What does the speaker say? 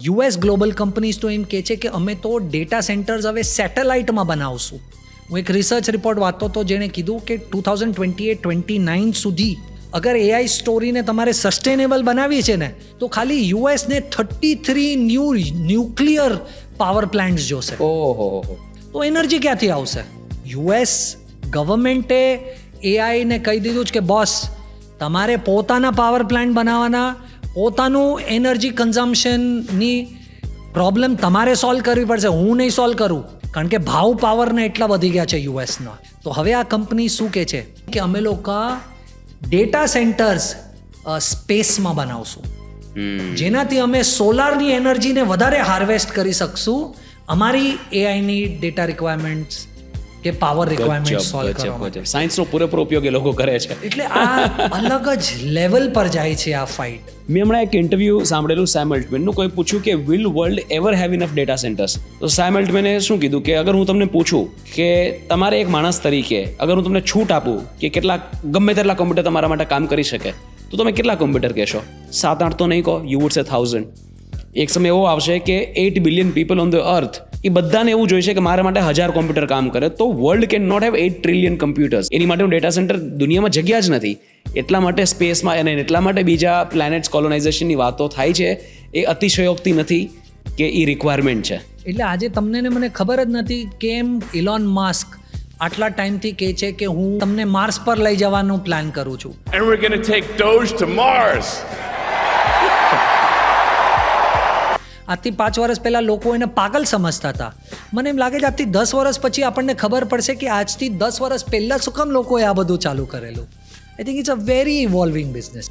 US global companies તો એમ કહે છે કે અમે તો ડેટા સેન્ટર્સ હવે સેટેલાઇટમાં બનાવશું. હું એક રિસર્ચ રિપોર્ટ વાંચતો હતો જેણે કીધું કે 2028-29 સુધી અગર એઆઈ સ્ટોરીને તમારે સસ્ટેનેબલ બનાવી છે ને તો ખાલી યુએસને 33 ન્યુક્લિયર પાવર પ્લાન્ટ્સ જોશે. ઓહો. તો એનર્જી ક્યાંથી આવશે? યુએસ ગવર્મેન્ટે એઆઈને કહી દીધું છે કે બોસ તમારે પોતાના પાવર પ્લાન્ટ બનાવવાના, પોતાનું એનર્જી કન્ઝમ્પશનની પ્રોબ્લેમ તમારે સોલ્વ કરવી પડશે, હું નહીં સોલ્વ કરું, કારણ કે ભાવ પાવરના એટલા વધી ગયા છે યુએસના. તો હવે આ કંપની શું કહે છે કે અમે લોકો ડેટા સેન્ટર્સ સ્પેસમાં બનાવશું, જેનાથી અમે સોલારની એનર્જીને વધારે હાર્વેસ્ટ કરી શકશું અમારી એઆઈની ડેટા રિક્વાયરમેન્ટ્સ કે પાવર રિક્વાયરમેન્ટ સોલ્વ કરવા માટે. સાયન્સનો પૂરેપૂરો ઉપયોગ એ લોકો કરે છે. એટલે આ અલગ જ લેવલ પર જાય છે આ ફાઇટ. મેં હમણાં એક ઇન્ટરવ્યૂ સાંભળેલું સેમ અલ્ટમેનનું. કોઈ પૂછ્યું કે will world ever have enough data centres? તો સેમ અલ્ટમેને શું કીધું કે અગર હું તમને પૂછું કે તમારે એક માણસ તરીકે અગર હું તમને છૂટ આપું કે ગમે તેટલા કોમ્પ્યુટર તમારા માટે કામ કરી શકે તો તમે કેટલા કોમ્પ્યુટર કહેશો? 7-8 તો નહીં કહો, યુ વુડ સે 1000. એક સમય એવો આવશે કે 8 billion people on the earth, એ બધાને એવું જોઈશે કે મારા માટે 1000 કોમ્પ્યુટર કામ કરે. તો world can not have 8 trillion computers. એની માટે ડેટા સેન્ટર દુનિયામાં જગ્યા જ નથી. એટલા માટે સ્પેસમાં અને એટલા માટે બીજા પ્લેનેટ્સ કોલોનાઇઝેશનની વાતો થાય છે. એ અતિશયોક્તિ નથી કે એ રિક્વાયરમેન્ટ છે. એટલે આજે તમને ને મને ખબર જ નથી કેમ ઇલોન માસ્ક આટલા ટાઈમથી કહે છે કે હું તમને માર્સ પર લઈ જવાનું પ્લાન કરું છું. And we're going to take Doge to Mars. આજથી 5 વર્ષ પહેલાં લોકો એને પાગલ સમજતા હતા. મને એમ લાગે છે આજથી 10 વર્ષ પછી આપણને ખબર પડશે કે આજથી 10 વર્ષ પહેલાં શું કામ લોકોએ આ બધું ચાલુ કરેલું. I think it's a very evolving business.